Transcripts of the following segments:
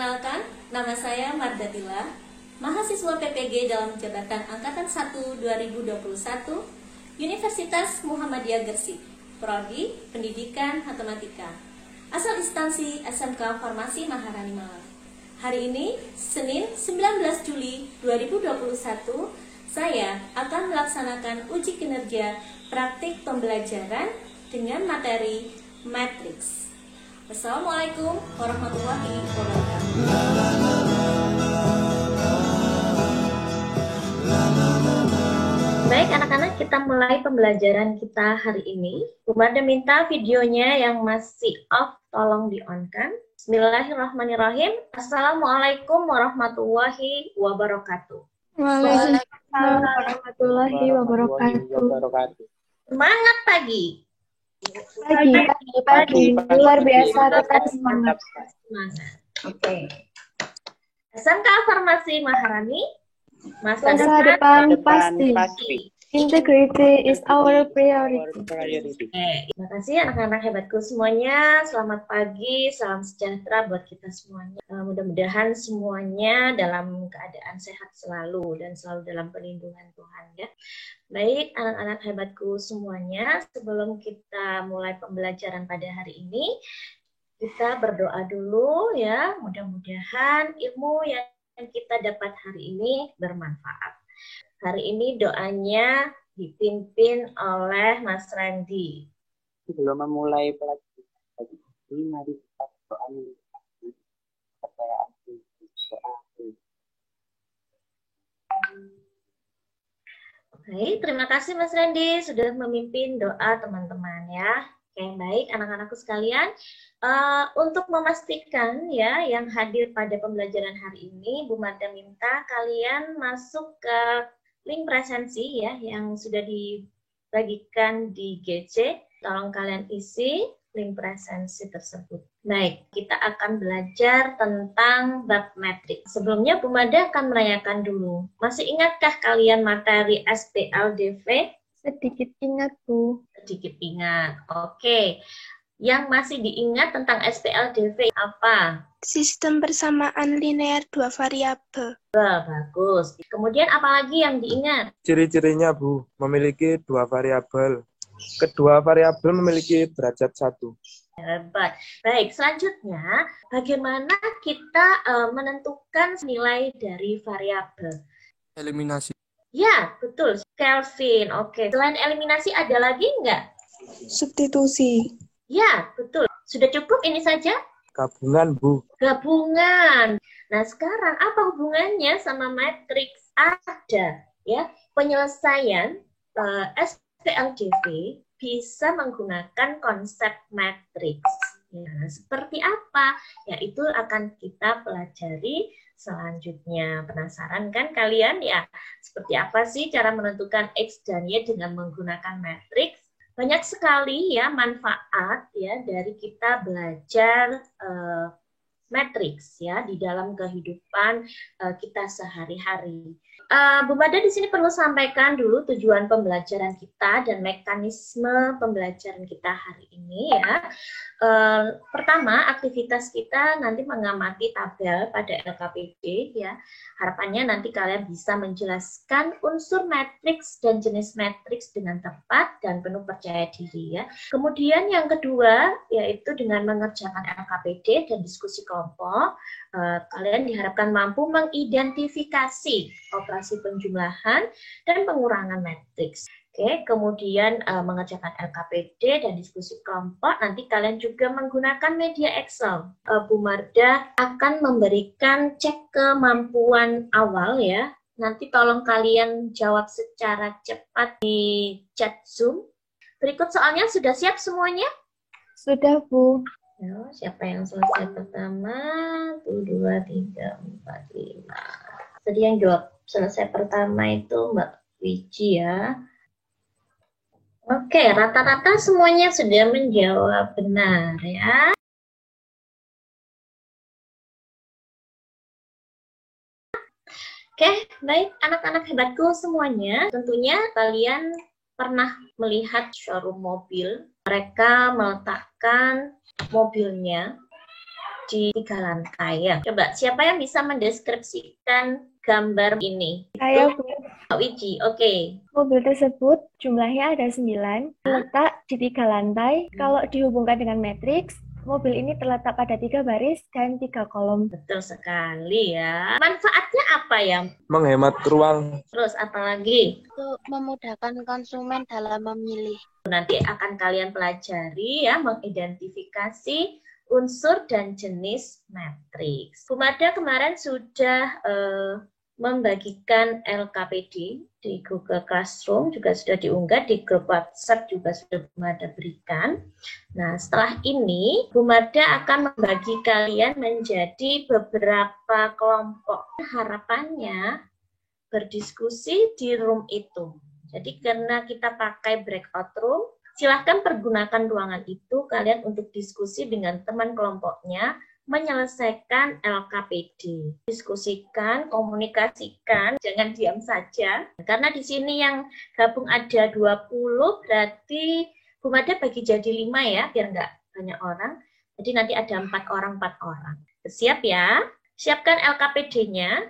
Perkenalkan, nama saya Mardatila, mahasiswa PPG dalam jabatan Angkatan 1 2021, Universitas Muhammadiyah Gresik, Prodi Pendidikan Matematika, asal instansi SMK Farmasi Maharani Malang. Hari ini, Senin 19 Juli 2021, saya akan melaksanakan uji kinerja praktik pembelajaran dengan materi matriks. Assalamualaikum warahmatullahi wabarakatuh. Baik anak-anak, kita mulai pembelajaran kita hari ini. Bu Marda minta videonya yang masih off, tolong di-on-kan. Bismillahirrahmanirrahim. Assalamualaikum warahmatullahi wabarakatuh. Waalaikumsalam warahmatullahi wabarakatuh. Semangat pagi. Pagi. Luar biasa, tetap semangat. Oke. SMK Farmasi Maharani, masa Masa depan pasti. Integrity is our priority. Terima kasih anak-anak hebatku semuanya. Selamat pagi, salam sejahtera buat kita semuanya. Mudah-mudahan semuanya dalam keadaan sehat selalu dan selalu dalam perlindungan Tuhan ya. Baik anak-anak hebatku semuanya, sebelum kita mulai pembelajaran pada hari ini, kita berdoa dulu ya. Mudah-mudahan ilmu yang kita dapat hari ini bermanfaat. Hari ini doanya dipimpin oleh Mas Randy. Sebelum memulai pelajaran ini, mari kita berdoa Oke, terima kasih Mas Randy sudah memimpin doa teman-teman ya. Oke, baik anak-anakku sekalian. Untuk memastikan ya yang hadir pada pembelajaran hari ini, Bu Marda minta kalian masuk ke link presensi ya yang sudah dibagikan di GC. Tolong kalian isi link presensi tersebut. Baik, kita akan belajar tentang bab metrik. Sebelumnya Bu Mada akan merayakan dulu. Masih ingatkah kalian materi SPLDV? Sedikit ingat, Bu. Sedikit ingat. Oke. Yang masih diingat tentang SPLDV apa? Sistem persamaan linear dua variabel. Bagus. Kemudian apa lagi yang diingat? Ciri-cirinya, Bu, memiliki dua variabel. Kedua variabel memiliki derajat 1. Hebat. Baik, selanjutnya bagaimana kita menentukan nilai dari variabel? Eliminasi. Ya, betul. Kelvin. Oke. Selain eliminasi ada lagi nggak? Substitusi. Ya, betul. Sudah cukup ini saja? Gabungan, Bu. Gabungan. Nah, sekarang apa hubungannya sama matriks? Ada ya. Penyelesaian SPLDV bisa menggunakan konsep matriks. Nah, seperti apa? Ya, itu akan kita pelajari selanjutnya. Penasaran kan kalian ya? Seperti apa sih cara menentukan X dan Y dengan menggunakan matriks? Banyak sekali ya manfaat ya dari kita belajar matriks ya di dalam kehidupan kita sehari-hari. Bu Mada di sini perlu sampaikan dulu tujuan pembelajaran kita dan mekanisme pembelajaran kita hari ini ya. Pertama, aktivitas kita nanti mengamati tabel pada LKPD ya. Harapannya nanti kalian bisa menjelaskan unsur matriks dan jenis matriks dengan tepat dan penuh percaya diri ya. Kemudian yang kedua yaitu dengan mengerjakan LKPD dan diskusi kelompok, kalian diharapkan mampu mengidentifikasi operasi penjumlahan dan pengurangan matriks. Oke, kemudian mengerjakan LKPD dan diskusi kelompok, nanti kalian juga menggunakan media Excel. Bu Marda akan memberikan cek kemampuan awal ya. Nanti tolong kalian jawab secara cepat di chat Zoom. Berikut soalnya sudah siap semuanya? Sudah, Bu. Yo, siapa yang selesai pertama? 1, 2, 3, 4, 5. Tadi yang jawab selesai pertama itu Mbak Wiji ya. Oke, rata-rata semuanya sudah menjawab benar ya. Oke, baik anak-anak hebatku semuanya. Tentunya kalian pernah melihat showroom mobil. Mereka meletakkan mobilnya di 3 lantai ya. Coba siapa yang bisa mendeskripsikan gambar ini? Saya Bu. Pak Wiji, oke. Mobil tersebut jumlahnya ada 9, terletak di 3 lantai. Kalau dihubungkan dengan matriks, mobil ini terletak pada 3 baris dan 3 kolom. Betul sekali ya. Manfaatnya apa ya? Menghemat ruang. Terus apa lagi? Untuk memudahkan konsumen dalam memilih. Nanti akan kalian pelajari ya, mengidentifikasi unsur dan jenis matriks. Bu Mada kemarin sudah membagikan LKPD di Google Classroom, juga sudah diunggah di grup WhatsApp, juga sudah Bu Mada berikan. Nah, setelah ini Bu Mada akan membagi kalian menjadi beberapa kelompok. Harapannya berdiskusi di room itu. Jadi karena kita pakai breakout room, silahkan pergunakan ruangan itu kalian untuk diskusi dengan teman kelompoknya, menyelesaikan LKPD. Diskusikan, komunikasikan, jangan diam saja. Karena di sini yang gabung ada 20, berarti Bu Mada bagi jadi 5 ya, biar nggak banyak orang. Jadi nanti ada 4 orang. Siap ya? Siapkan LKPD-nya.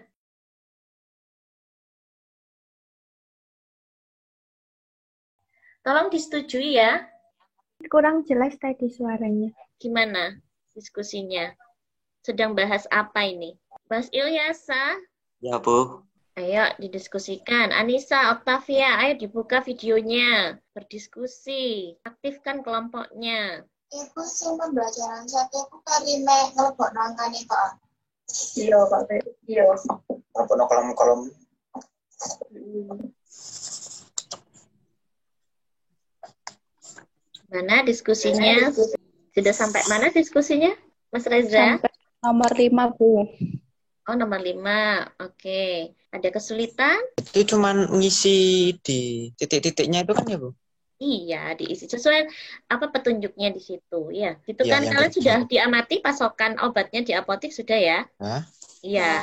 Tolong disetujui ya. Kurang jelas tadi suaranya. Gimana diskusinya? Sedang bahas apa ini? Mas Ilyasa? Ya, Bu. Ayo didiskusikan. Anissa, Octavia, ayo dibuka videonya. Berdiskusi. Aktifkan kelompoknya. Iku sing pembelajaran saya aku kali mek ngelebok nangkane kok. Iya, Pak. Iya. Ngelebok kolom-kolom. Mana diskusinya? Sudah sampai mana diskusinya? Mas Reza? Sampai nomor 5, Bu. Oh, nomor 5. Oke. Ada kesulitan? Itu cuman ngisi di titik-titiknya itu kan ya, Bu? Iya, diisi sesuai apa petunjuknya di situ. Ya, itu Iya, kan yang kalian kecil. sudah diamati pasokan obatnya di apotek sudah ya? Hah? Iya.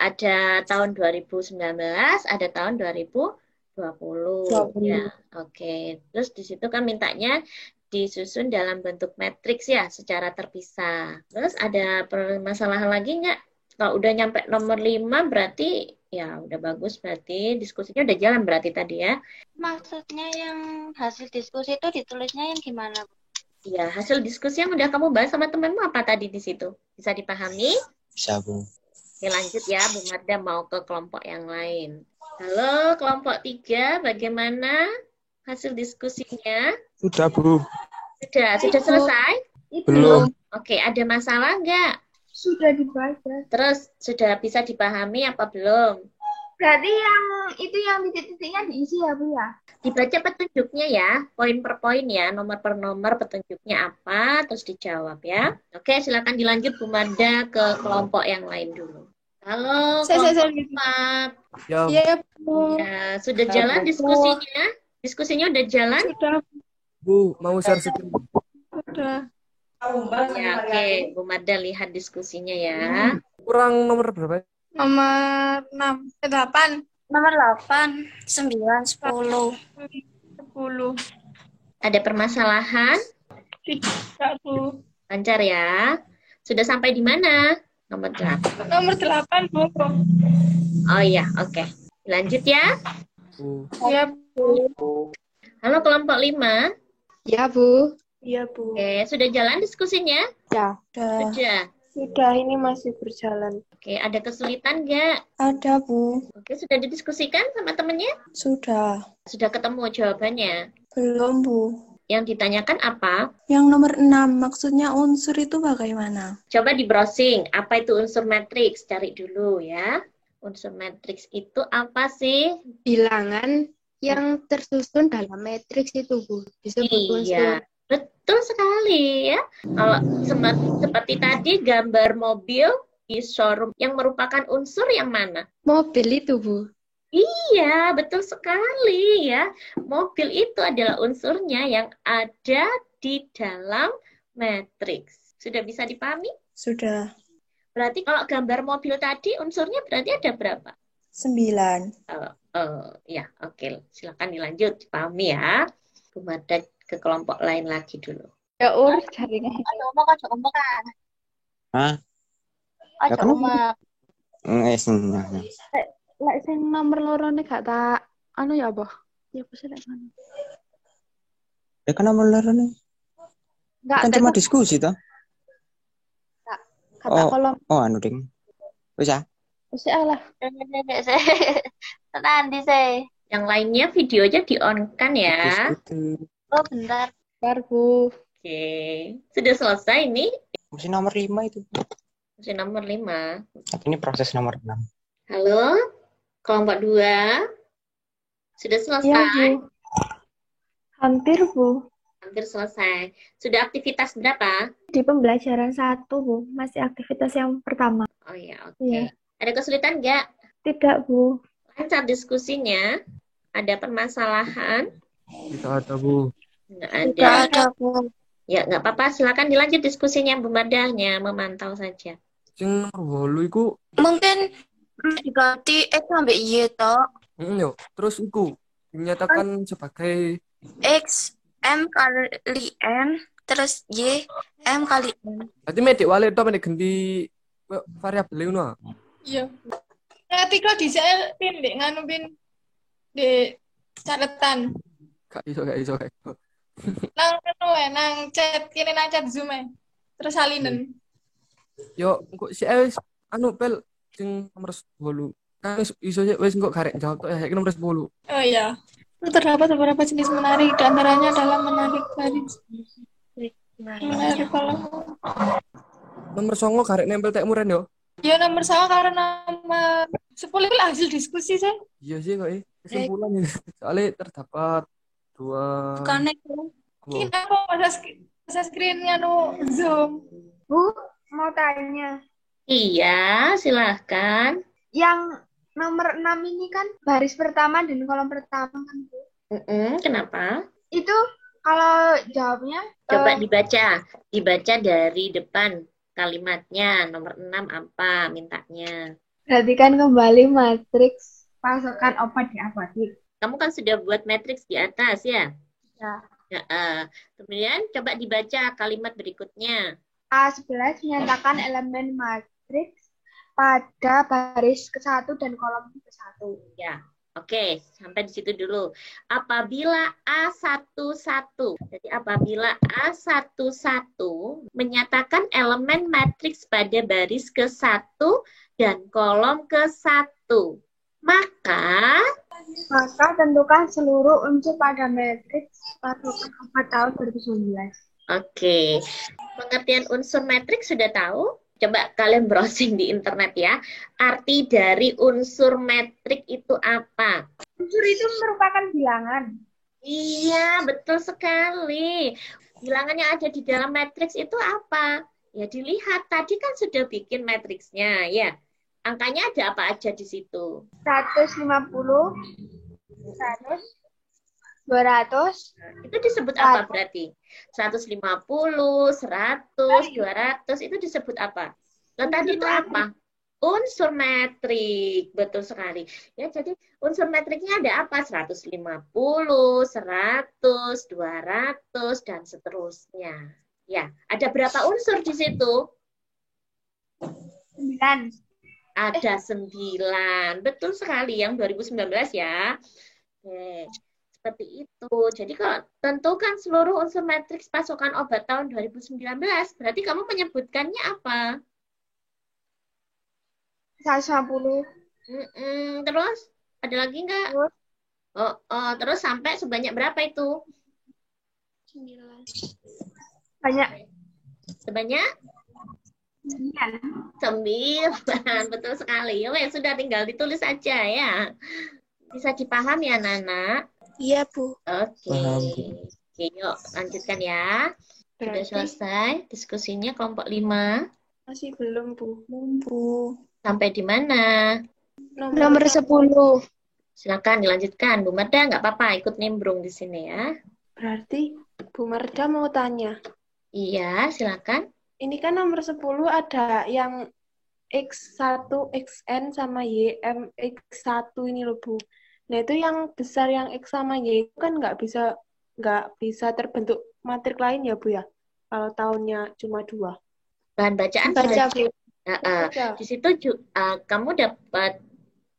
Ada tahun 2019, ada tahun 2020. Ya, oke. Terus di situ kan mintanya disusun dalam bentuk matriks ya, secara terpisah. Terus ada permasalahan lagi nggak? Kalau udah nyampe nomor 5 berarti ya udah bagus, berarti diskusinya udah jalan berarti tadi ya. Maksudnya yang hasil diskusi itu ditulisnya yang gimana, Bu? Ya, hasil diskusi yang udah kamu bahas sama temanmu apa tadi di situ? Bisa dipahami? Bisa, Bu. Oke, lanjut ya, Bu Marda mau ke kelompok yang lain. Halo, kelompok 3, bagaimana hasil diskusinya? Sudah, Bu. Sudah selesai? Belum. Oke, ada masalah nggak? Sudah dibaca. Terus, sudah bisa dipahami apa belum? Berarti yang itu yang titik-titiknya diisi ya, Bu ya? Dibaca petunjuknya ya, poin per poin ya, nomor per nomor petunjuknya apa, terus dijawab ya. Oke, silakan dilanjut Bu Marda ke kelompok yang lain dulu. Halo, kelompok 4. Ya, Iya, Bu. Ya, sudah jalan diskusinya? Diskusinya udah jalan? Sudah, Bu, mau share screen. sudah. Ya, oke. Bu Marda lihat diskusinya ya. Kurang nomor berapa? Nomor 6, 8, Nomor 8, 9, 10. 10. Ada permasalahan? Tidak, Bu. Lancar ya. Sudah sampai di mana? Nomor 8. Nomor 8, Bu. Oh iya, oke. Lanjut ya. Bu. Iya, Bu. Halo kelompok 5. Iya, Bu. Iya, Bu. Oke, sudah jalan diskusinya? Ya, sudah. Sudah. Sudah, ini masih berjalan. Oke, ada kesulitan nggak? Ada, Bu. Oke, sudah didiskusikan sama temennya? Sudah. Sudah ketemu jawabannya? Belum, Bu. Yang ditanyakan apa? Yang nomor 6, maksudnya unsur itu bagaimana? Coba di browsing, apa itu unsur matriks? Cari dulu ya. Unsur matriks itu apa sih? Bilangan yang tersusun dalam matriks itu, Bu. Disebut Iya, betul sekali ya. Kalau seperti tadi gambar mobil di showroom yang merupakan unsur yang mana? Mobil itu, Bu. Iya, betul sekali ya. Mobil itu adalah unsurnya yang ada di dalam matriks. Sudah bisa dipahami? Sudah. Berarti kalau gambar mobil tadi unsurnya berarti ada berapa? 9. Ya, oke. Silakan dilanjut, dipahami ya. Bu Marda ke kelompok lain lagi dulu. Ya, jaringan. Ojo ombak kan. Hah? Aja kenapa? umak. Lek sing nomor lorone gak tak anu ya apa? Ya apa sih lek ngono? Ya kan nomor loro nih. Enggak, Kan cuma diskusi toh. kata kolom. Oh anu ding. Wis ya. Wis alah. Nenek saya. Nanti saya. Yang lainnya videonya di-on-kan ya. Diskusi. Oh bentar. Bentar, Bu. Oke. Sudah selesai nih. Mesti nomor 5 itu. Masih nomor 5. Tapi ini proses nomor 6. Halo, kelompok 2. Sudah Iya, selesai? Bu. Hampir, Bu. Hampir selesai. Sudah aktivitas berapa? Di pembelajaran 1, Bu. Masih aktivitas yang pertama. Oh ya, oke. Iya. Ada kesulitan nggak? Tidak, Bu. Lancar diskusinya? Ada permasalahan? Tidak ada, Bu. Nggak Tidak ada. ada Bu. Ya, nggak apa-apa. Silakan dilanjut diskusinya, Bu Mardahnya. Memantau saja. Sing nomor 8 iku, Mungkin diganti X sampai Y toh. yo, terus iku dinyatakan sebagai X M kali N terus Y M kali N. berarti medek wale to medek ganti variabel ngono. Iya. Ketika di pin dek nganu pin di catatan. Gak iso. Nang nang chat kene nang chat Zoom terus salinen. Yo, kok si anu pel sing nomor 10. Kan iso wis kok garek jawab tok ya iki nomor 10. Oh iya. Terdapat beberapa jenis menarik, di antaranya adalah menarik baris. Menarik kalau Nomor 9 garek nempel tek muren yo. ya nomor sama karena nomor 10 itu hasil diskusi saya. Iya sih kok kesimpulan ini. Soalnya terdapat 2 Bukan Ini apa masa screen-nya no Zoom. Bu, mau tanya. Iya, silahkan. Yang nomor 6 ini kan baris pertama dan kolom pertama kan, Bu? Kenapa? Itu kalau jawabnya Coba dibaca dari depan kalimatnya. Nomor 6 apa mintanya? Perhatikan kembali matriks pasokan opat diapatik. Kamu kan sudah buat matriks di atas ya? Ya. Kemudian coba dibaca kalimat berikutnya. A11 menyatakan elemen matriks pada baris ke-1 dan kolom ke-1. Ya, oke, sampai di situ dulu. Apabila A11, jadi apabila A11 menyatakan elemen matriks pada baris ke-1 dan kolom ke-1, maka tentukan seluruh unsur pada matriks pasokan 4 tahun 2019. Oke, pengertian unsur matriks sudah tahu? Coba kalian browsing di internet ya. Arti dari unsur metrik itu apa? Unsur itu merupakan bilangan. Iya, betul sekali. Bilangan yang ada di dalam matriks itu apa? Ya dilihat, tadi kan sudah bikin matriksnya ya. Angkanya ada apa aja di situ? 150, 100, 200. Itu disebut apa berarti? 150, 100, 200, itu disebut apa? Nah, tadi itu apa? Unsur metrik, betul sekali. Ya, jadi unsur metriknya ada apa? 150, 100, 200, dan seterusnya. Ya, ada berapa unsur di situ? 9. Ada 9. Betul sekali, yang 2019 ya. Oke. Seperti itu. Jadi kalau tentukan seluruh unsur matriks pasokan obat tahun 2019, berarti kamu menyebutkannya apa? 150. Terus ada lagi nggak? Terus. Terus sampai sebanyak berapa itu? 9. Banyak. Sebanyak 9. Betul sekali. Oke, sudah tinggal ditulis saja ya. Bisa dipahami ya, Nana? Iya, Bu. Oke. Paham. Oke, yuk lanjutkan ya. Sudah Berarti selesai diskusinya kelompok 5. masih belum, Bu. Sampai di mana? Nomor 10. Silakan dilanjutkan. Bu Marda, nggak apa-apa, ikut nimbrung di sini ya. Berarti Bu Marda mau tanya. Iya, silakan. Ini kan nomor 10 ada yang X1, XN sama YM X1 ini loh, Bu. Nah, itu yang besar yang X sama Y itu kan nggak bisa terbentuk matrik lain ya, Bu ya? Kalau tahunnya cuma 2. Bahan bacaan Baca, sudah Bu. Di situ kamu dapat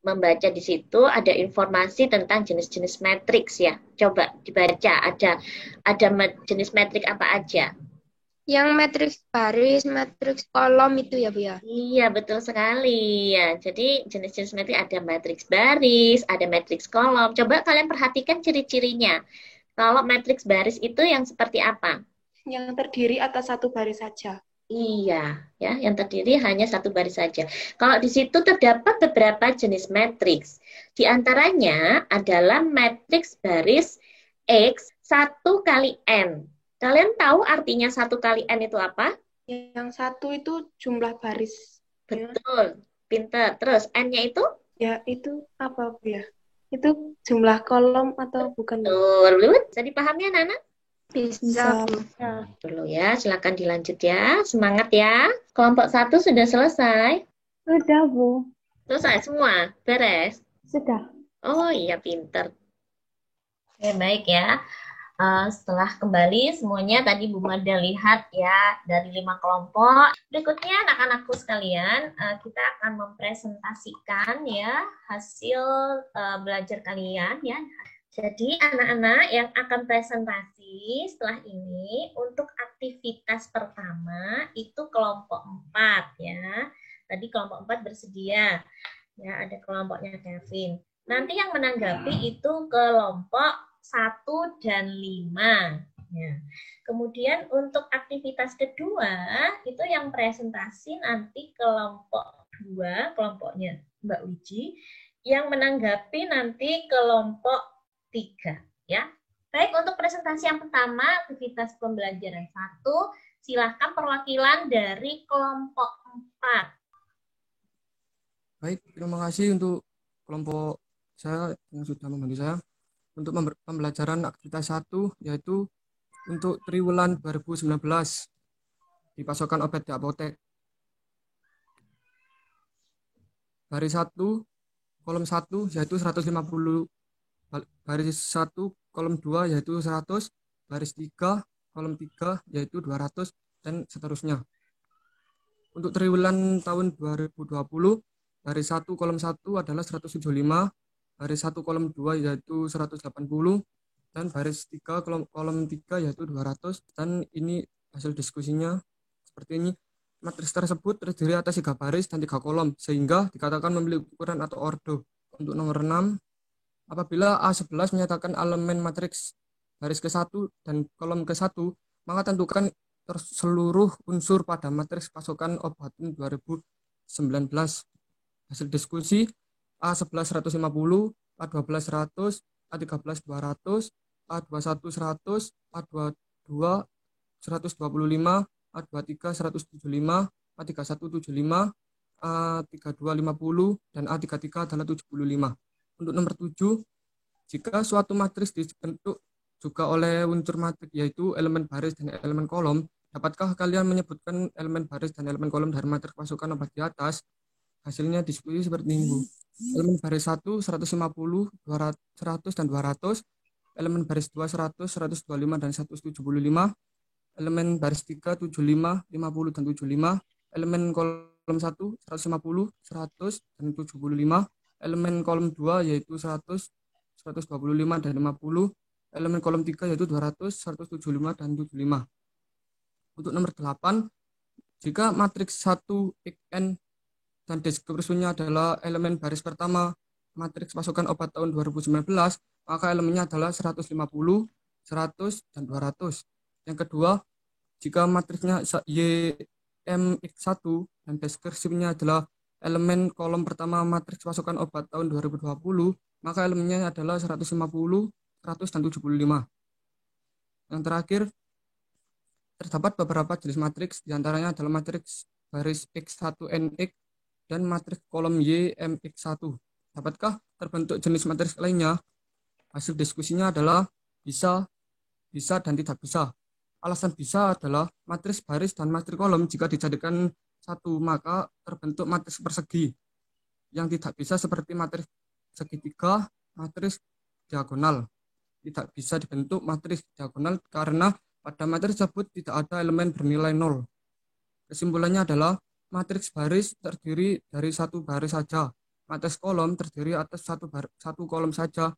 membaca di situ ada informasi tentang jenis-jenis matriks ya. Coba dibaca, ada jenis matrik apa aja. Yang matriks baris, matriks kolom itu ya, Bu ya? Iya, betul sekali ya. Jadi jenis-jenis matrik ada matriks baris, ada matriks kolom. Coba kalian perhatikan ciri-cirinya. Kalau matriks baris itu yang seperti apa? Yang terdiri atas satu baris saja. Iya, ya, yang terdiri hanya satu baris saja. Kalau di situ terdapat beberapa jenis matriks. Di antaranya adalah matriks baris X 1 kali N. Kalian tahu artinya 1 kali N itu apa? Yang satu itu jumlah baris. Betul, pinter. Terus N-nya itu? Ya, itu apa, Bu ya? Itu jumlah kolom atau bukan? Betul, bisa dipahami anak-anak? Bisa, Bu. Dulu ya, silakan dilanjut ya. Semangat ya. Kelompok 1 sudah selesai? Sudah, Bu. Selesai semua? Beres? Sudah. Oh iya, pinter. Oke, baik ya. Setelah kembali semuanya, tadi Bu Mada lihat ya, dari 5 kelompok. Berikutnya anak-anakku sekalian, kita akan mempresentasikan ya hasil belajar kalian ya. Jadi anak-anak yang akan presentasi setelah ini untuk aktivitas pertama itu kelompok 4 ya. Tadi kelompok 4 bersedia. Ya, ada kelompoknya Kevin. Nanti yang menanggapi itu kelompok 1 dan 5. Ya. Kemudian untuk aktivitas kedua itu yang presentasi nanti kelompok 2, kelompoknya Mbak Wiji, yang menanggapi nanti kelompok 3 ya. Baik, untuk presentasi yang pertama aktivitas pembelajaran 1, silahkan perwakilan dari kelompok 4. Baik, terima kasih untuk kelompok saya yang sudah membantu saya untuk pembelajaran aktivitas 1, yaitu untuk triwulan 2019 di pasokan obat di apotek. Baris 1, kolom 1 yaitu 150, baris 1, kolom 2 yaitu 100, baris 3, kolom 3 yaitu 200, dan seterusnya. Untuk triwulan tahun 2020, baris 1, kolom 1 adalah 175, baris 1, kolom 2 yaitu 180, dan baris 3, kolom 3 yaitu 200, dan ini hasil diskusinya seperti ini. Matriks tersebut terdiri atas 3 baris dan 3 kolom, sehingga dikatakan memiliki ukuran atau ordo. Untuk nomor 6, apabila A11 menyatakan elemen matriks baris ke-1 dan kolom ke-1, maka tentukan seluruh unsur pada matriks pasokan obat 2019. Hasil diskusi, A11 150, A12 100, A13 200, A21 100, A22 125, A23 175, A31 75, A32 50, dan A33 adalah 75. Untuk nomor 7, jika suatu matriks dibentuk juga oleh unsur matriks yaitu elemen baris dan elemen kolom, dapatkah kalian menyebutkan elemen baris dan elemen kolom dari matriks pasukan obat di atas? Hasilnya diskusi seperti ini, Bu. Elemen baris 1 150, 100 dan 200, elemen baris 2 100, 125 dan 175, elemen baris 3 75, 50 dan 75, elemen kolom 1 150, 100 dan 75, elemen kolom 2 yaitu 100, 125 dan 50, elemen kolom 3 yaitu 200, 175 dan 75. Untuk nomor 8, jika matriks 1 XN dan deskripsinya adalah elemen baris pertama matriks pasokan obat tahun 2019, maka elemennya adalah 150, 100 dan 200. Yang kedua, jika matriksnya YMX1 dan deskripsinya adalah elemen kolom pertama matriks pasokan obat tahun 2020, maka elemennya adalah 150, 100, dan 75. Yang terakhir, terdapat beberapa jenis matriks, diantaranya adalah matriks baris X1NX dan matriks kolom YMX1. Dapatkah terbentuk jenis matriks lainnya? Hasil diskusinya adalah bisa, dan tidak bisa. Alasan bisa adalah matriks baris dan matriks kolom jika dijadikan satu, maka terbentuk matriks persegi. Yang tidak bisa seperti matriks segitiga, matriks diagonal. Tidak bisa dibentuk matriks diagonal karena pada matriks tersebut tidak ada elemen bernilai 0. Kesimpulannya adalah matriks baris terdiri dari satu baris saja. Matriks kolom terdiri atas satu kolom saja.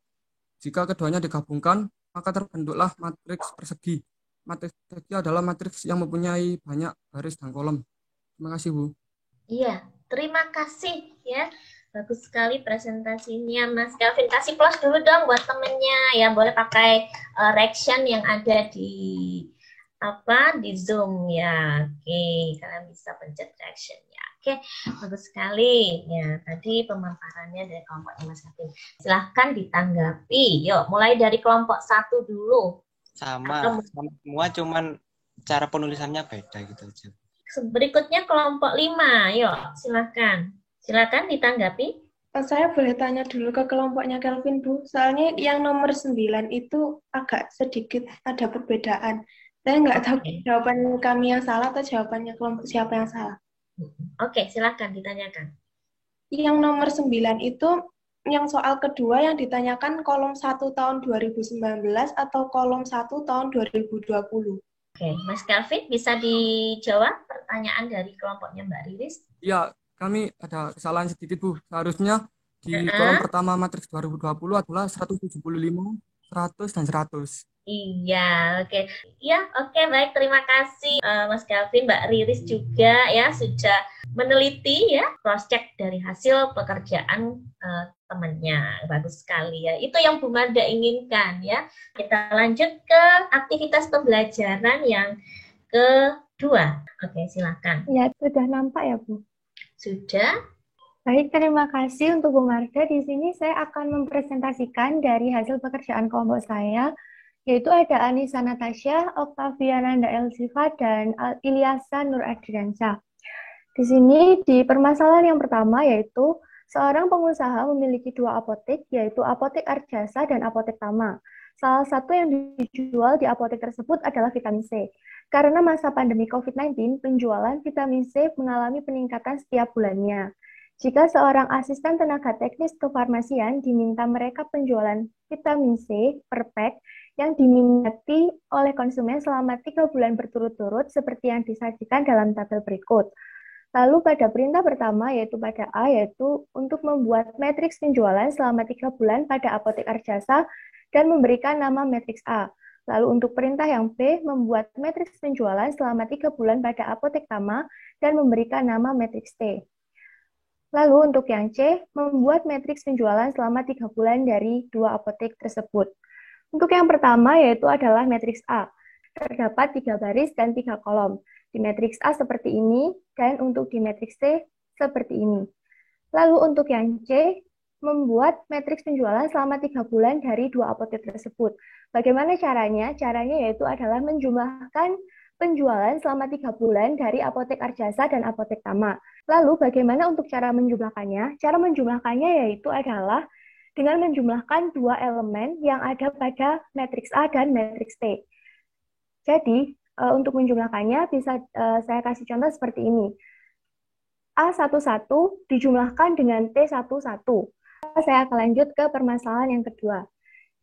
Jika keduanya digabungkan, maka terbentuklah matriks persegi. Matriks persegi adalah matriks yang mempunyai banyak baris dan kolom. Terima kasih, Bu. Iya, terima kasih ya. Bagus sekali presentasinya, Mas Kelvin. Kasih plus dulu dong buat temennya ya. Boleh pakai reaction yang ada di Zoom ya. Oke, kalian bisa pencet reaction-nya. Oke, bagus sekali. Ya, tadi pemaparannya dari kelompoknya Mas Kelvin. Silahkan ditanggapi. Yuk, mulai dari kelompok 1 dulu. Sama semua, cuman cara penulisannya beda gitu aja. Berikutnya kelompok 5. Yuk, silakan ditanggapi. Saya boleh tanya dulu ke kelompoknya Kelvin, Bu. Soalnya yang nomor 9 itu agak sedikit ada perbedaan. Saya nggak tahu jawaban kami yang salah atau jawabannya kelompok siapa yang salah. Oke, silakan ditanyakan. Yang nomor 9 itu, yang soal kedua yang ditanyakan kolom 1 tahun 2019 atau kolom 1 tahun 2020. Oke, Mas Kelvin bisa dijawab pertanyaan dari kelompoknya Mbak Riris? Ya, kami ada kesalahan sedikit, Bu. Seharusnya di kolom pertama matriks 2020 adalah 175, 100, dan 100. Iya, oke. Ya, oke, baik. Terima kasih Mas Kelvin, Mbak Riris juga ya sudah meneliti ya, cross-check dari hasil pekerjaan temannya. Bagus sekali ya. Itu yang Bu Mada inginkan ya. Kita lanjut ke aktivitas pembelajaran yang kedua. Oke, silakan. Ya, sudah nampak ya, Bu? Sudah. Baik, terima kasih untuk Bu Marda. Di sini saya akan mempresentasikan dari hasil pekerjaan kelompok saya, yaitu ada Anissa Natasha, Octaviana Elsifa, dan Ilyasa Nur Adriansyah. Di sini di permasalahan yang pertama yaitu seorang pengusaha memiliki 2 apotek, yaitu Apotek Arjasa dan Apotek Tama. Salah satu yang dijual di apotek tersebut adalah vitamin C. Karena masa pandemi COVID-19, penjualan vitamin C mengalami peningkatan setiap bulannya. Jika seorang asisten tenaga teknis kefarmasian diminta mereka penjualan vitamin C per pack yang diminati oleh konsumen selama 3 bulan berturut-turut seperti yang disajikan dalam tabel berikut. Lalu pada perintah pertama yaitu pada A, yaitu untuk membuat matriks penjualan selama 3 bulan pada Apotek Arjasa dan memberikan nama matriks A. Lalu untuk perintah yang B, membuat matriks penjualan selama 3 bulan pada Apotek Tama dan memberikan nama matriks T. Lalu untuk yang C, membuat matriks penjualan selama 3 bulan dari 2 apotek tersebut. Untuk yang pertama yaitu adalah matriks A. Terdapat 3 baris dan 3 kolom. Di matriks A seperti ini, dan untuk di matriks C seperti ini. Lalu untuk yang C, membuat matriks penjualan selama 3 bulan dari 2 apotek tersebut. Bagaimana caranya? Caranya yaitu adalah menjumlahkan penjualan selama 3 bulan dari Apotek Arjasa dan Apotek Tama. Lalu bagaimana untuk cara menjumlahkannya? Cara menjumlahkannya yaitu adalah dengan menjumlahkan 2 elemen yang ada pada matriks A dan matriks T. Jadi, untuk menjumlahkannya bisa saya kasih contoh seperti ini. A11 dijumlahkan dengan T11. Saya akan lanjut ke permasalahan yang kedua.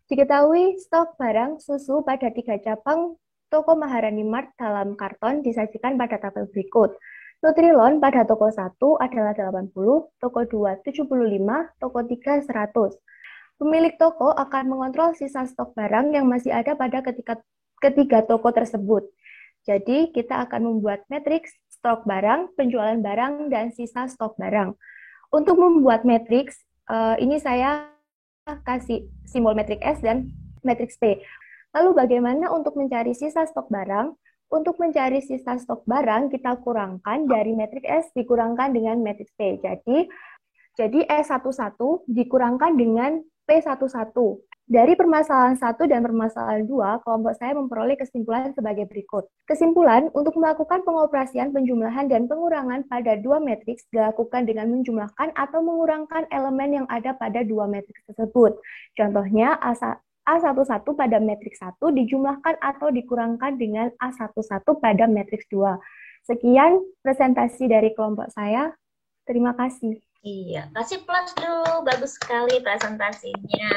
Diketahui stok barang susu pada 3 cabang toko Maharani Mart dalam karton disajikan pada tabel berikut. Nutrilon pada toko 1 adalah 80, toko 2 75, toko 3 100. Pemilik toko akan mengontrol sisa stok barang yang masih ada pada ketiga toko tersebut. Jadi, kita akan membuat matriks stok barang, penjualan barang, dan sisa stok barang. Untuk membuat matriks, ini saya kasih simbol matriks S dan matriks T. Lalu bagaimana untuk mencari sisa stok barang? Untuk mencari sisa stok barang, kita kurangkan dari matriks S dikurangkan dengan matriks P. Jadi S11 dikurangkan dengan P11. Dari permasalahan 1 dan permasalahan 2, kelompok saya memperoleh kesimpulan sebagai berikut. Kesimpulan, untuk melakukan pengoperasian penjumlahan dan pengurangan pada 2 matriks dilakukan dengan menjumlahkan atau mengurangkan elemen yang ada pada 2 matriks tersebut. Contohnya, A11 pada matriks 1 dijumlahkan atau dikurangkan dengan A11 pada matriks 2. Sekian presentasi dari kelompok saya. Terima kasih. Iya, kasih plus dulu. Bagus sekali presentasinya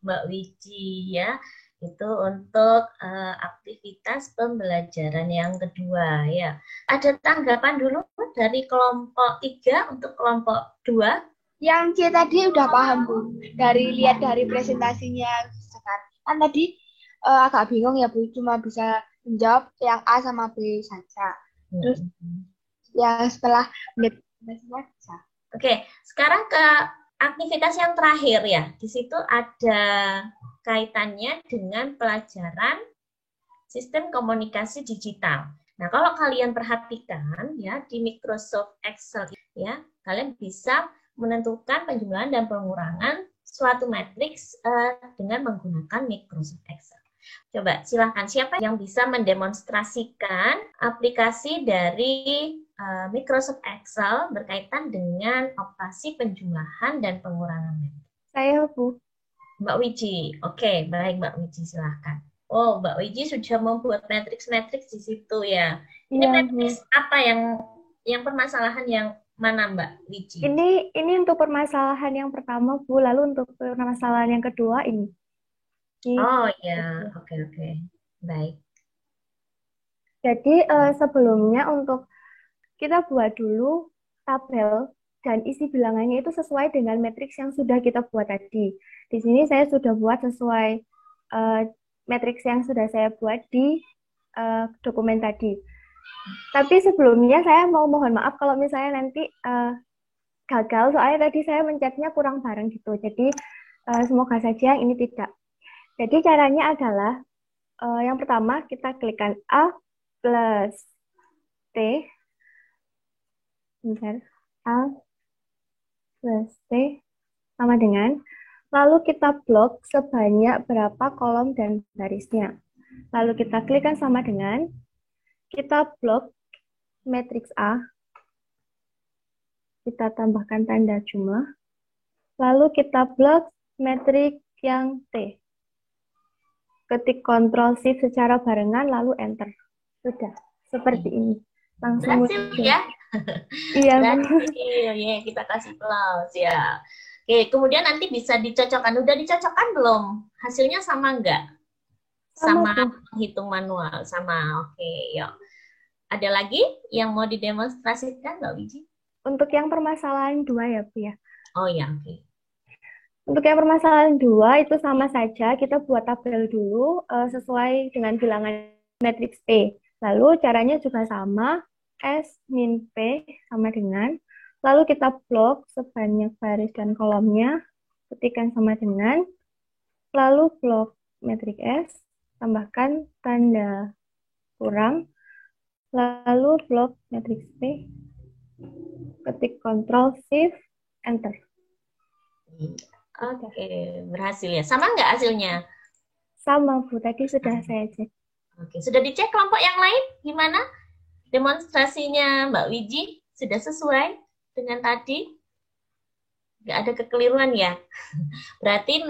Mbak Wiji ya. Itu untuk aktivitas pembelajaran yang kedua ya. Ada tanggapan dulu dari kelompok 3 untuk kelompok 2? Yang C tadi udah paham, Bu. Lihat dari presentasinya Sekar. Kan tadi agak bingung ya, Bu. Cuma bisa menjawab yang A sama B saja. Terus yang setelah lihat presentasinya bisa. Oke, sekarang ke aktivitas yang terakhir ya. Di situ ada kaitannya dengan pelajaran sistem komunikasi digital. Nah, kalau kalian perhatikan ya di Microsoft Excel ya, kalian bisa menentukan penjumlahan dan pengurangan suatu matriks dengan menggunakan Microsoft Excel. Coba silahkan siapa yang bisa mendemonstrasikan aplikasi dari Microsoft Excel berkaitan dengan operasi penjumlahan dan pengurangan matriks. Saya, Bu. Mbak Wiji. Oke, baik Mbak Wiji, silahkan. Oh, Mbak Wiji sudah membuat matriks-matriks di situ ya. Ini matriks apa yang permasalahan yang mana Mbak Wiji? Ini untuk permasalahan yang pertama, Bu. Lalu untuk permasalahan yang kedua ini. Oh ya, oke. Baik. Jadi sebelumnya untuk kita buat dulu tabel dan isi bilangannya itu sesuai dengan matriks yang sudah kita buat tadi. Di sini saya sudah buat sesuai matriks yang sudah saya buat di dokumen tadi. Tapi sebelumnya saya mau mohon maaf kalau misalnya nanti gagal, soalnya tadi saya mencetnya kurang bareng gitu. Jadi semoga saja yang ini tidak. Jadi caranya adalah yang pertama kita klikkan A plus T. Bentar. A plus T sama dengan. Lalu kita blok sebanyak berapa kolom dan barisnya. Lalu kita klikkan sama dengan. Kita blok matriks A. Kita tambahkan tanda jumlah. Lalu kita blok matriks yang T. Ketik Ctrl Shift secara barengan lalu Enter. Sudah, seperti ini. Langsung berhasil ya. Iya. Ya, kita kasih plus ya. Oke, kemudian nanti bisa dicocokkan. Udah dicocokkan belum? Hasilnya sama enggak? Sama hitung manual, sama. Oke, yuk. Ada lagi yang mau didemonstrasikan Mbak Wiji? Untuk yang permasalahan 2 ya, Bu ya. Oh ya, oke. Untuk yang permasalahan 2 itu sama saja, kita buat tabel dulu sesuai dengan bilangan matriks P. Lalu caranya juga sama, S min P sama dengan, lalu kita blok sebanyak baris dan kolomnya, ketikkan sama dengan, lalu blok matriks S, tambahkan tanda kurang, lalu blok matriks P, ketik Ctrl Shift Enter. Oke, berhasil ya. Sama nggak hasilnya? Sama, Bu. Tadi sudah saya cek. Oke, sudah dicek kelompok yang lain? Gimana? Demonstrasinya Mbak Wiji sudah sesuai dengan tadi? Nggak ada kekeliruan ya? Berarti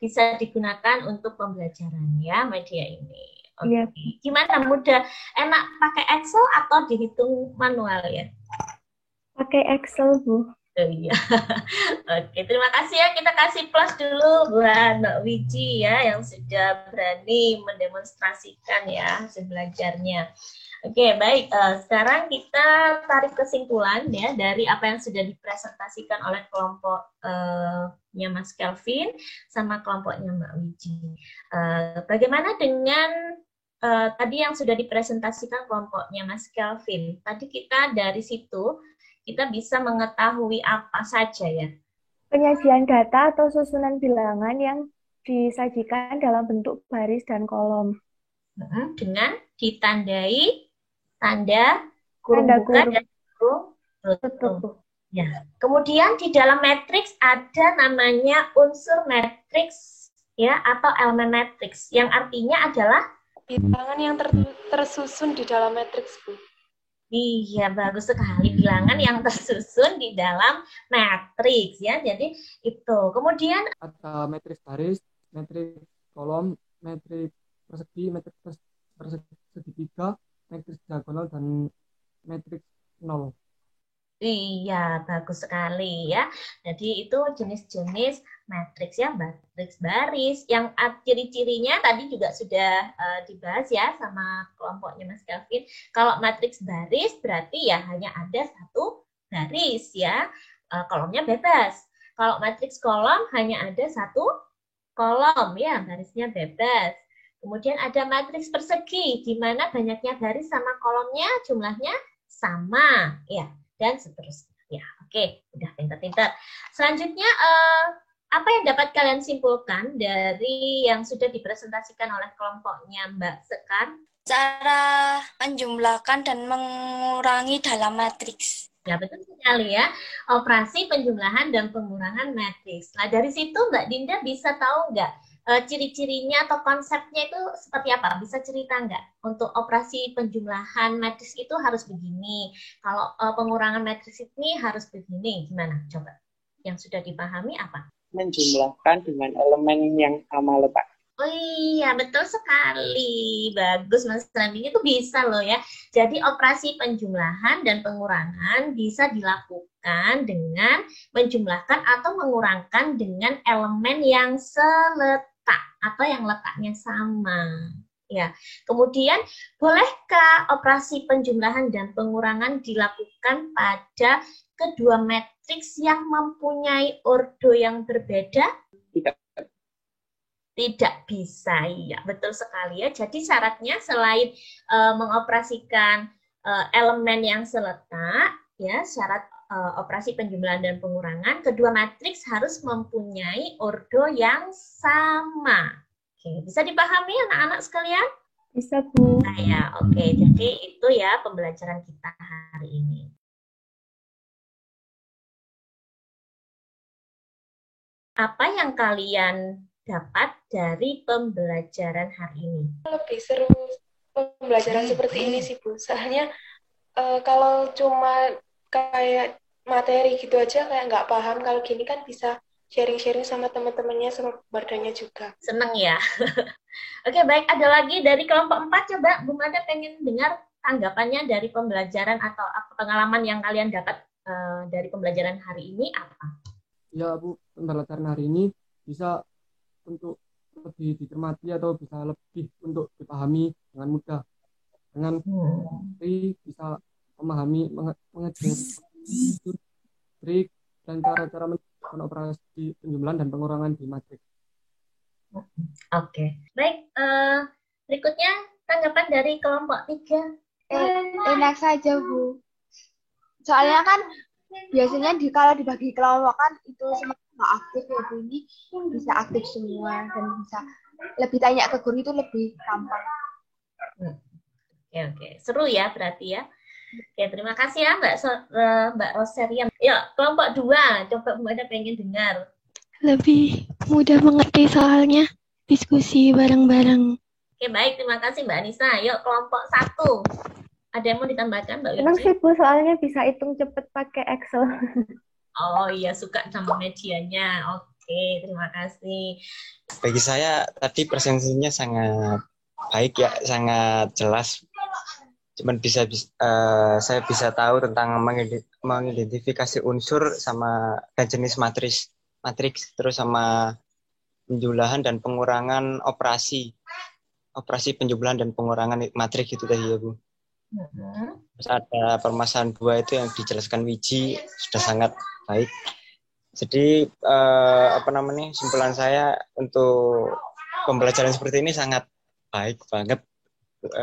bisa digunakan untuk pembelajaran ya media ini. Oke. Iya. Gimana? Mudah? Enak pakai Excel atau dihitung manual ya? Pakai Excel, Bu. Oh, iya. Oke, terima kasih ya. Kita kasih plus dulu buat Mbak Wiji ya yang sudah berani mendemonstrasikan ya hasil belajarnya. Oke, baik. Sekarang kita tarik kesimpulan ya dari apa yang sudah dipresentasikan oleh kelompoknya Mas Kelvin sama kelompoknya Mbak Wiji. Bagaimana dengan tadi yang sudah dipresentasikan kelompoknya Mas Kelvin? Tadi kita dari situ kita bisa mengetahui apa saja ya? Penyajian data atau susunan bilangan yang disajikan dalam bentuk baris dan kolom. Dengan ditandai tanda kurung buka dan kurung tutup. Ya. Kemudian di dalam matriks ada namanya unsur matriks ya atau elemen matriks yang artinya adalah bilangan yang tersusun di dalam matriks, Bu. Iya, bagus sekali. Bilangan yang tersusun di dalam matriks ya. Jadi itu. Kemudian ada matriks baris, matriks kolom, matriks persegi, matriks persegi segitiga, matriks diagonal dan matriks nol. Iya, bagus sekali ya. Jadi itu jenis-jenis matriks ya, matriks baris. Yang ciri-cirinya tadi juga sudah dibahas ya sama kelompoknya Mas Kelvin. Kalau matriks baris berarti ya hanya ada satu baris ya, kolomnya bebas. Kalau matriks kolom hanya ada satu kolom ya, barisnya bebas. Kemudian ada matriks persegi, di mana banyaknya baris sama kolomnya jumlahnya sama ya, dan seterusnya. Ya, oke, udah pintar-pintar. Selanjutnya apa yang dapat kalian simpulkan dari yang sudah dipresentasikan oleh kelompoknya Mbak Sekar? Cara menjumlahkan dan mengurangi dalam matriks. Ya, betul sekali ya. Operasi penjumlahan dan pengurangan matriks. Nah, dari situ Mbak Dinda bisa tahu nggak ciri-cirinya atau konsepnya itu seperti apa? Bisa cerita nggak? Untuk operasi penjumlahan matriks itu harus begini. Kalau pengurangan matriks ini harus begini. Gimana? Coba. Yang sudah dipahami apa? Menjumlahkan dengan elemen yang sama letak. Oh iya, betul sekali. Bagus, Mas Randi. Itu bisa loh ya. Jadi operasi penjumlahan dan pengurangan bisa dilakukan dengan menjumlahkan atau mengurangkan dengan elemen yang seletak atau yang letaknya sama. Ya. Kemudian, bolehkah operasi penjumlahan dan pengurangan dilakukan pada kedua matriks yang mempunyai ordo yang berbeda? Tidak. Tidak bisa, ya betul sekali ya. Jadi syaratnya selain mengoperasikan elemen yang seletak, ya syarat operasi penjumlahan dan pengurangan, kedua matriks harus mempunyai ordo yang sama. Oke, bisa dipahami anak-anak sekalian? Bisa, Bu. Nah, ya, oke. Jadi itu ya pembelajaran kita hari ini. Apa yang kalian dapat dari pembelajaran hari ini? Lebih seru pembelajaran seperti ini sih, Bu. Soalnya kalau cuma kayak materi gitu aja kayak nggak paham. Kalau gini kan bisa sharing-sharing sama teman-temannya, sama bardanya juga. Seneng ya? Oke, baik. Ada lagi dari kelompok 4, coba Bu Mada pengen dengar tanggapannya dari pembelajaran atau pengalaman yang kalian dapat dari pembelajaran hari ini apa? Ya Bu, pembelajaran hari ini bisa untuk lebih dicermati atau bisa lebih untuk dipahami dengan mudah. Dengan bisa memahami, mengerti trik dan cara-cara melakukan operasi penjumlahan dan pengurangan di matriks. Oke, baik. Berikutnya tanggapan dari kelompok 3. Enak saja, Bu. Soalnya kan biasanya kalau dibagi kelompok kan itu semua nggak aktif ya, Bu. Ini bisa aktif semua dan bisa lebih tanya ke guru itu lebih gampang. Oke. Seru ya berarti ya. Oke, terima kasih ya Mbak Roserian. Yuk, kelompok 2, coba Bu Mada pengen dengar. Lebih mudah mengerti soalnya diskusi bareng-bareng. Oke, baik. Terima kasih Mbak Anissa. Yuk, kelompok 1. Ada yang mau ditambahkan Mbak Senang Wirji? sih, Bu, soalnya bisa hitung cepet pakai Excel. Oh iya, suka sama medianya. Oke, terima kasih. Bagi saya tadi presentasinya sangat baik ya, sangat jelas. Cuman saya bisa tahu tentang mengidentifikasi unsur dan jenis matriks, terus sama penjumlahan dan pengurangan operasi penjumlahan dan pengurangan matriks itu tadi ya Bu. Terus ada permasalahan 2 itu yang dijelaskan Wiji sudah sangat baik. Jadi simpulan saya untuk pembelajaran seperti ini sangat baik banget,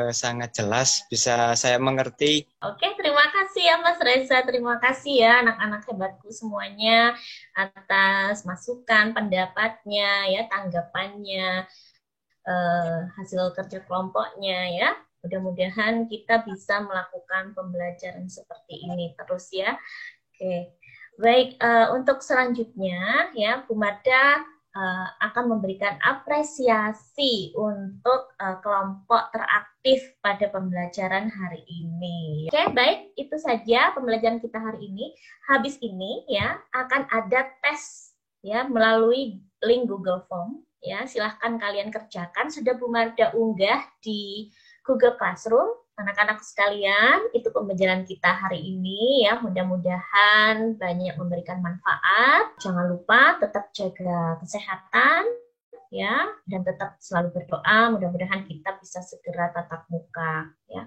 sangat jelas, bisa saya mengerti. Oke, terima kasih ya Mas Reza, terima kasih ya anak-anak hebatku semuanya atas masukan, pendapatnya, ya tanggapannya, hasil kerja kelompoknya ya. Mudah-mudahan kita bisa melakukan pembelajaran seperti ini terus ya. Oke, baik. Untuk selanjutnya ya Bu Mada akan memberikan apresiasi untuk kelompok teraktif pada pembelajaran hari ini. Oke, baik, itu saja pembelajaran kita hari ini. Habis ini ya akan ada tes ya melalui link Google Form ya. Silahkan kalian kerjakan. Sudah Bu Marda unggah di Google Classroom. Anak-anak sekalian, itu pembelajaran kita hari ini ya. Mudah-mudahan banyak memberikan manfaat. Jangan lupa tetap jaga kesehatan ya, dan tetap selalu berdoa. Mudah-mudahan kita bisa segera tatap muka ya.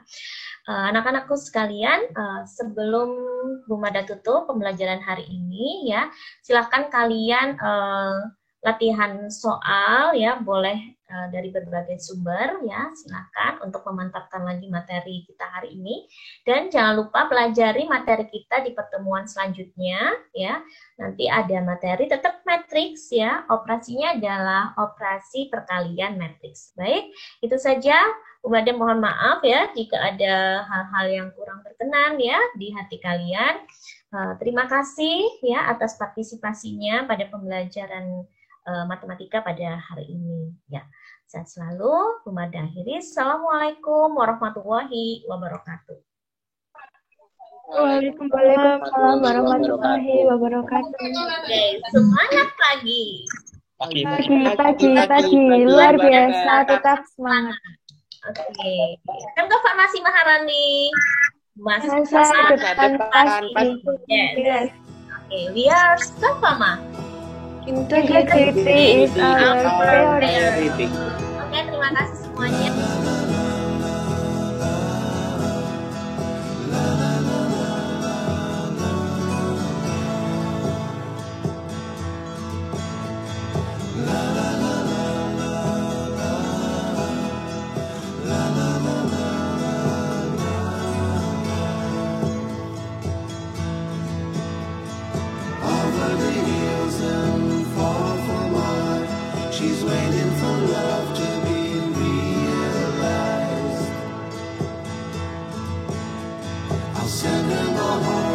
Anak-anakku sekalian, sebelum Bu Mada tutup pembelajaran hari ini ya, silahkan kalian latihan soal ya, boleh dari berbagai sumber ya, silakan untuk memantapkan lagi materi kita hari ini. Dan jangan lupa pelajari materi kita di pertemuan selanjutnya ya. Nanti ada materi tetap matriks ya, operasinya adalah operasi perkalian matriks. Baik, itu saja. Bu Mada mohon maaf ya jika ada hal-hal yang kurang berkenan ya di hati kalian. Terima kasih ya atas partisipasinya pada pembelajaran matematika pada hari ini ya. Sehat selalu. Bu Mada akhiri. Assalamualaikum warahmatullahi wabarakatuh. Waalaikumsalam warahmatullahi wabarakatuh. Oke, semangat pagi. Pagi, luar biasa, tetap semangat. Oke, kan ke Farmasi Maharani. Mas depan pasti. Yes. Oke, we are Safama. Integrity is our priority. Oke, terima kasih semuanya. She's waiting for love to be realized. I'll send her my heart.